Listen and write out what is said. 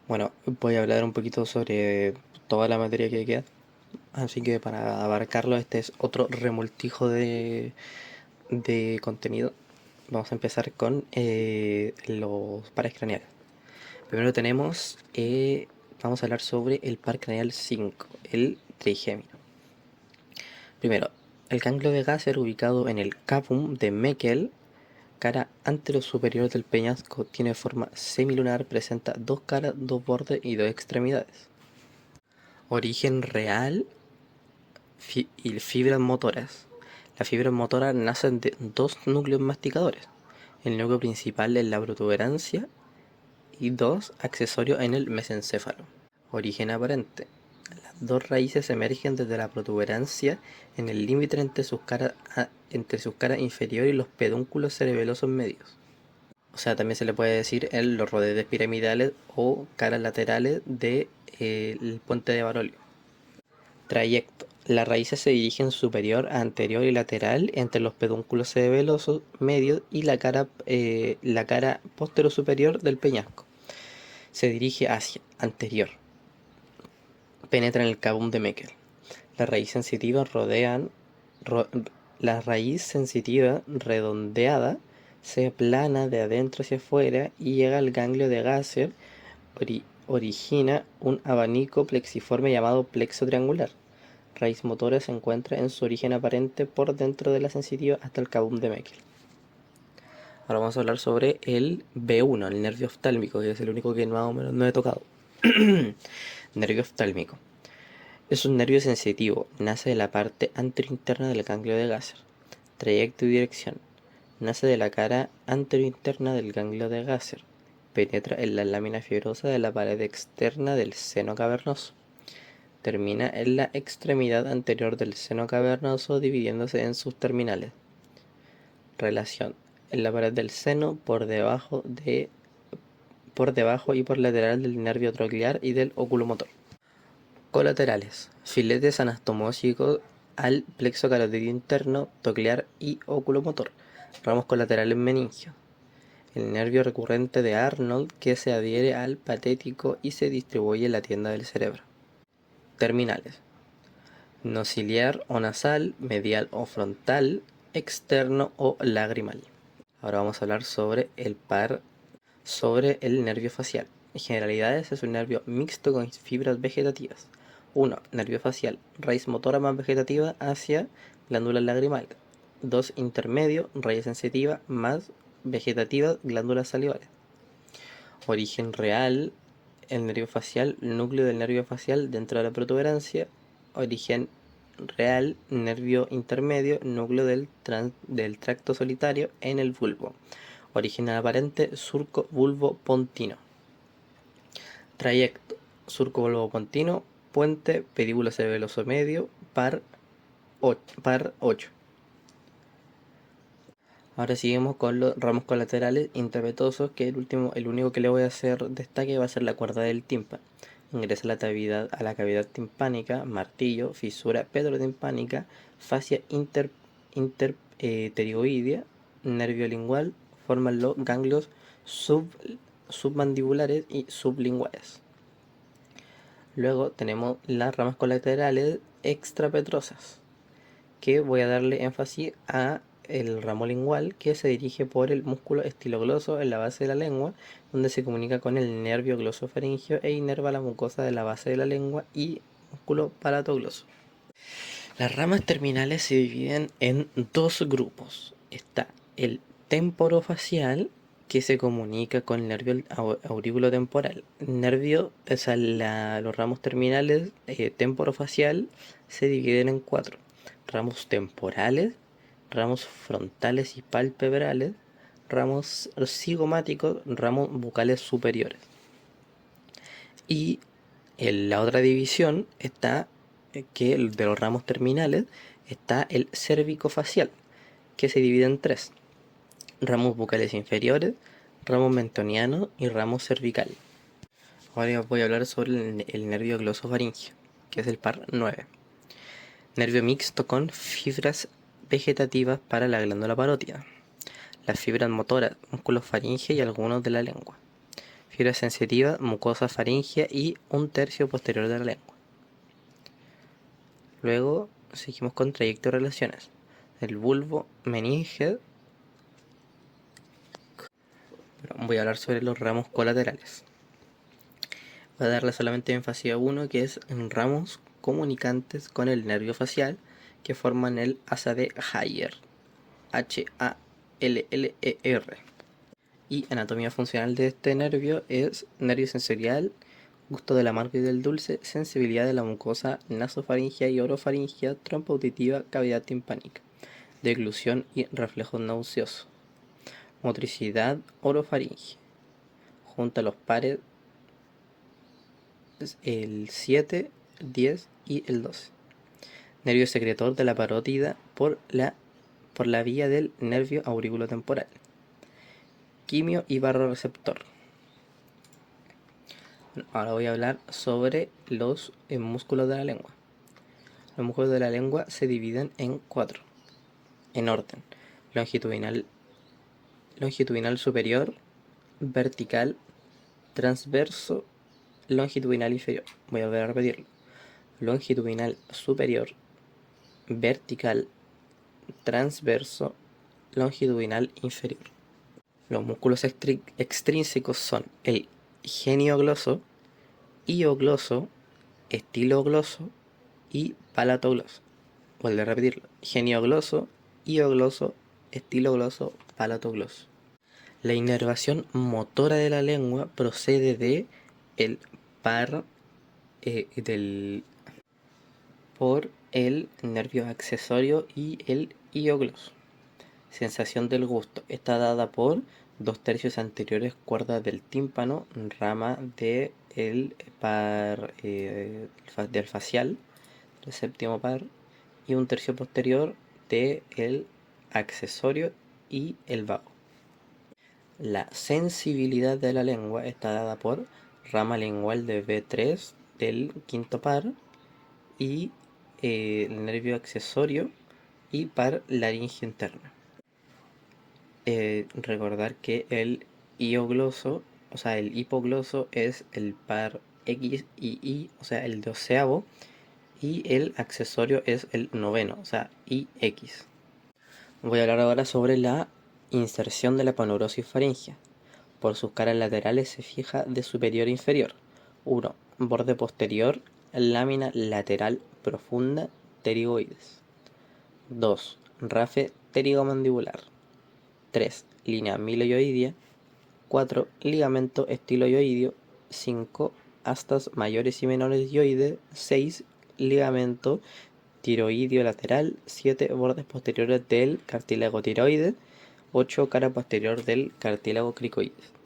Bueno, voy a hablar un poquito sobre toda la materia que queda. Así que para abarcarlo, este es otro remoltijo de contenido. Vamos a empezar con los pares craneales. Primero vamos a hablar sobre el par craneal 5, el trigémino. Primero, el ganglio de Gasser ubicado en el capum de Meckel, cara anterosuperior del peñasco, tiene forma semilunar, presenta dos caras, dos bordes y dos extremidades. Origen real y fibras motoras. Las fibras motoras nacen de dos núcleos masticadores. El núcleo principal en la protuberancia y dos accesorios en el mesencéfalo. Origen aparente. Las dos raíces emergen desde la protuberancia en el límite entre sus caras inferiores y los pedúnculos cerebelosos medios. O sea, también se le puede decir en los rodetes piramidales o caras laterales del puente de Barolio. Trayecto. Las raíces se dirigen superior, anterior y lateral entre los pedúnculos cerebelosos medios y la cara posterior-superior del peñasco. Se dirige hacia anterior. Penetra en el capum de Meckel. La raíz sensitiva ro- la raíz sensitiva redondeada se plana de adentro hacia afuera y llega al ganglio de Gasser. Origina un abanico plexiforme llamado plexo triangular. Raíz motora se encuentra en su origen aparente por dentro de la sensitiva hasta el capum de Meckel. Ahora vamos a hablar sobre el B1, el nervio oftálmico, que es el único que más o menos no he tocado. Nervio oftálmico. Es un nervio sensitivo, nace de la parte anterointerna del ganglio de Gasser. Trayecto y dirección. Nace de la cara anterointerna del ganglio de Gasser. Penetra en la lámina fibrosa de la pared externa del seno cavernoso. Termina en la extremidad anterior del seno cavernoso dividiéndose en sus terminales. Relación. En la pared del seno por debajo y por lateral del nervio troclear y del oculomotor. Colaterales. Filetes anastomósicos al plexo carotidio interno, troclear y oculomotor. Ramos colaterales meningios. El nervio recurrente de Arnold que se adhiere al patético y se distribuye en la tienda del cerebro. Terminales. Nociliar o nasal, medial o frontal, externo o lagrimal. Ahora vamos a hablar sobre el nervio facial. En generalidades es un nervio mixto con fibras vegetativas. 1. Nervio facial, raíz motora más vegetativa hacia glándula lagrimal. 2. Intermedio, raíz sensitiva más vegetativa, glándulas salivales. Origen real, el nervio facial, núcleo del nervio facial dentro de la protuberancia. Origen real, nervio intermedio, núcleo del tracto solitario en el bulbo. Origen aparente, surco bulbo-pontino. Trayecto, surco bulbo-pontino, puente, pedíbulo cerebeloso medio, par 8. Ahora seguimos con los ramos colaterales intravenosos, que el único que le voy a hacer destaque va a ser la cuerda del tímpano. Ingresa a la cavidad timpánica, martillo, fisura petrotimpánica, fascia interpterioidea, nervio lingual, forman los ganglios submandibulares y sublinguales. Luego tenemos las ramas colaterales extrapetrosas, que voy a darle énfasis a el ramo lingual, que se dirige por el músculo estilogloso en la base de la lengua, donde se comunica con el nervio glosofaringeo e inerva la mucosa de la base de la lengua y músculo palatogloso. Las ramas terminales se dividen en dos grupos. Está el temporofacial, que se comunica con el nervio aurículo-temporal. Los ramos terminales temporofacial se dividen en cuatro: ramos temporales, ramos frontales y palpebrales, ramos cigomáticos, ramos bucales superiores. Y en la otra división está que de los ramos terminales está el cérvico-facial, que se divide en tres: ramos bucales inferiores, ramos mentoniano y ramos cervical. Ahora voy a hablar sobre el nervio glosofaringeo, que es el par 9. Nervio mixto con fibras vegetativas para la glándula parótida, las fibras motoras, músculos faringe y algunos de la lengua. fibra sensitiva, mucosa faríngea y un tercio posterior de la lengua. Luego seguimos con trayecto de relaciones. El bulbo meninge. Voy a hablar sobre los ramos colaterales. Voy a darle solamente énfasis a uno, que es en ramos comunicantes con el nervio facial que forman el asa de Haller, Haller. Y anatomía funcional de este nervio es nervio sensorial, gusto del amargo y del dulce, sensibilidad de la mucosa nasofaringea y orofaringea, trompa auditiva, cavidad timpánica, deglución y reflejo nauseoso, motricidad orofaringea, junto a los pares el 7, 10 y el 12. Nervio secretor de la parótida por la vía del nervio auriculotemporal. Quimio y barroreceptor. Ahora voy a hablar sobre los músculos de la lengua. Los músculos de la lengua se dividen en 4, en orden: longitudinal superior, vertical, transverso, longitudinal inferior. Voy a volver a repetirlo: longitudinal superior, vertical, transverso, longitudinal inferior. Los músculos extrínsecos son el geniogloso, hiogloso, estilogloso y palatogloso. Vuelvo a repetirlo: genioglosso, hiogloso, estilogloso, palatogloso. La inervación motora de la lengua procede de el par por el nervio accesorio y el hiogloso. Sensación del gusto está dada por 2/3 anteriores cuerdas del tímpano, rama del par del facial, el séptimo par, y 1/3 posterior del accesorio y el vago. La sensibilidad de la lengua está dada por rama lingual de B3 del quinto par y el nervio accesorio y par laringe interna. Recordar que el hiogloso, o sea, el hipogloso es el par X y Y, o sea, el 12avo, y el accesorio es el 9º, o sea, IX. Voy a hablar ahora sobre la inserción de la paneurosis faríngea. Por sus caras laterales se fija de superior a inferior. 1. Borde posterior, lámina lateral profunda, pterigoides. 2. Rafe pterigomandibular. 3. Línea amiloidoidea. 4. Ligamento estiloioideo. 5. Astas mayores y menores dioides. 6. Ligamento tiroideo lateral. 7. Bordes posteriores del cartílago tiroides. 8. Cara posterior del cartílago cricoides.